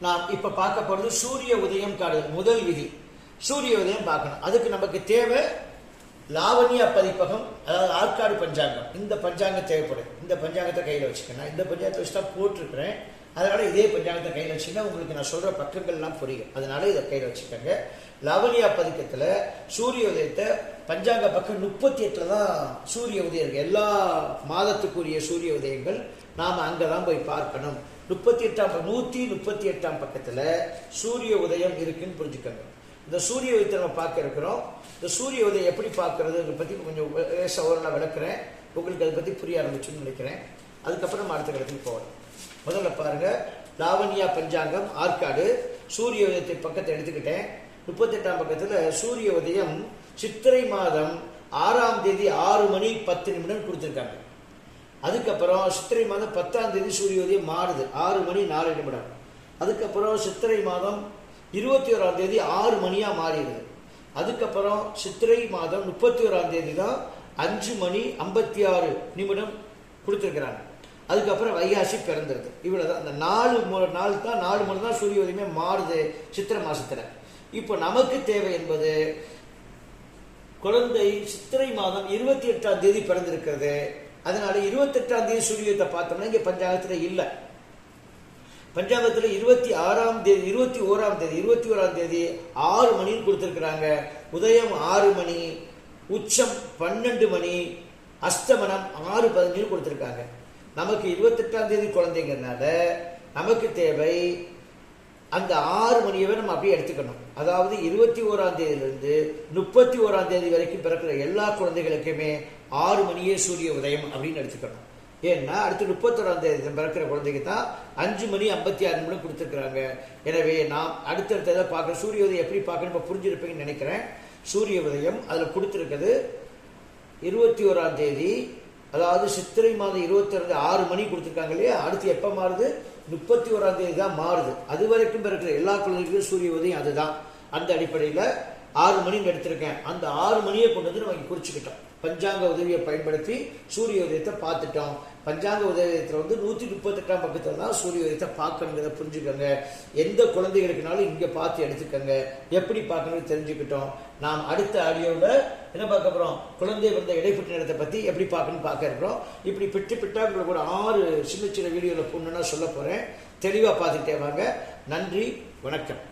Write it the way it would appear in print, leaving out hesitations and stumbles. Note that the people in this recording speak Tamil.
நாம் இப்ப பார்க்க போறது சூரிய உதயம் காடுதல். முதல் விதி சூரிய உதயம் பார்க்கணும். அதுக்கு நமக்கு தேவை லாவண்யா பதிப்பகம், அதாவது ஆற்காடு பஞ்சாங்கம். இந்த பஞ்சாங்கம் தேவைப்படும். இந்த பஞ்சாங்கத்தை கையில் வச்சுக்கணும். இந்த பஞ்சாங்கத்தை வச்சு தான் போட்டிருக்கிறேன். அதனால இதே பஞ்சாங்கத்தை கையில் வச்சுன்னா உங்களுக்கு நான் சொல்ற பக்கங்கள்லாம் புரியும். அதனால இதை கையில் வச்சுக்கோங்க. லாவண்யா பதிக்கத்துல சூரிய உதயத்தை பஞ்சாங்க பக்கம் 38 தான் சூரிய உதயம் இருக்கு. எல்லா மாதத்துக்குரிய சூரிய உதயங்கள் நாம அங்கதான் போய் பார்க்கணும். 138ஆம் பக்கத்துல சூரிய உதயம் இருக்குன்னு புரிஞ்சுக்கோங்க. இந்த சூரிய உதயத்தை நம்ம பார்க்க இருக்கிறோம். இந்த சூரிய உதயம் எப்படி பார்க்கறது பத்தி கொஞ்சம் நான் விளக்குறேன். உங்களுக்கு அதை பத்தி புரிய ஆரம்பிச்சுன்னு நினைக்கிறேன். அதுக்கப்புறம் நம்ம அடுத்த இடத்துக்கு போகணும். முதல்ல பாருங்க, லாவண்யா பஞ்சாங்கம் ஆற்காடு சூரிய உதயத்தை பக்கத்தை எடுத்துக்கிட்டேன். 38ஆம் பக்கத்துல சூரிய உதயம் சித்திரை மாதம் 6ஆம் தேதி 6 மணி 10 நிமிடம் கொடுத்திருக்காங்க. அதுக்கப்புறம் சித்திரை மாதம் 10ஆம் தேதி சூரிய உதயம் மாறுது, 6 மணி 4 நிமிடம். அதுக்கப்புறம் சித்திரை மாதம் 21ஆம் தேதி 6 மணியா மாறிடுது. அதுக்கப்புறம் சித்திரை மாதம் 31ஆம் தேதி தான் 5 மணி 56 நிமிடம் கொடுத்திருக்கிறாங்க. அதுக்கப்புறம் வைகாசி பிறந்துருது. இவ்வளவுதான். அந்த 4 நாள் தான் சூரிய உதயமே மாறுது சித்திரை மாசத்துல. இப்போ நமக்கு தேவை என்பது குழந்தை சித்திரை மாதம் 28ஆம் தேதி பிறந்திருக்கிறது. அதனால 28ஆம் தேதி சூரியத்தை பார்த்தோம்னா இங்க பஞ்சாங்கத்துல இல்ல. பஞ்சாங்கத்துல 21ஆம் தேதி 6 மணின்னு கொடுத்திருக்கிறாங்க. உதயம் 6 மணி, உச்சம் 12 மணி, அஸ்தமனம் 6:15 கொடுத்திருக்காங்க. நமக்கு 28ஆம் தேதி குழந்தைங்கிறதுனால நமக்கு தேவை அந்த 6 மணியவே நம்ம அப்படியே எடுத்துக்கணும். அதாவது 21ஆம் தேதியிலிருந்து 31ஆம் தேதி வரைக்கும் பிறக்கிற எல்லா குழந்தைகளுக்குமே 6 மணியே சூரிய உதயம் அப்படின்னு எடுத்துக்கணும். ஏன்னா அடுத்து 31ஆம் தேதி பிறக்கிற குழந்தைக்கு தான் 5 மணி 56 நிமிடம் கொடுத்துருக்குறாங்க. எனவே நாம் அடுத்தடுத்த பார்க்குற சூரிய உதயம் எப்படி பார்க்கணும் இப்போ புரிஞ்சிருப்பீங்கன்னு நினைக்கிறேன். சூரிய உதயம் அதில் கொடுத்துருக்குது 21ஆம் தேதி, அதாவது சித்திரை மாதம் 22 6 மணி கொடுத்துருக்காங்க இல்லையா. அடுத்து எப்போ மாறுது? 31ஆம் தேதி தான் மாறுது. அது வரைக்கும் இருக்கிற எல்லா குழந்தைகளுக்கும் சூரிய உதயம் அதுதான். அந்த அடிப்படையில் 6 மணின்னு எடுத்திருக்கேன். அந்த 6 மணியை கொண்டு வந்து நம்ம குறிச்சுக்கிட்டோம். பஞ்சாங்க உதவியை பயன்படுத்தி சூரிய உதயத்தை பார்த்துட்டோம். பஞ்சாங்க உதயத்தில் 138ஆம் பக்கத்தில் தான் சூரிய உதயத்தை பார்க்கணுங்கிறத புரிஞ்சுக்கோங்க. எந்த குழந்தைகளுக்குனாலும் இங்கே பார்த்து எடுத்துக்கோங்க. எப்படி பார்க்கணும்னு தெரிஞ்சுக்கிட்டோம். நாம் அடுத்த ஆடியோவில் என்ன பார்க்க போகிறோம்? குழந்தை வந்த இடைப்பட்ட நேரத்தை பற்றி எப்படி பார்க்கணும்னு பார்க்க இருக்கிறோம். இப்படி பிட்டா உங்களுக்கு ஒரு 6 சின்ன வீடியோவில் பொண்ணுன்னா சொல்ல போகிறேன். தெளிவாக பார்த்துக்கிட்டே வாங்க. நன்றி, வணக்கம்.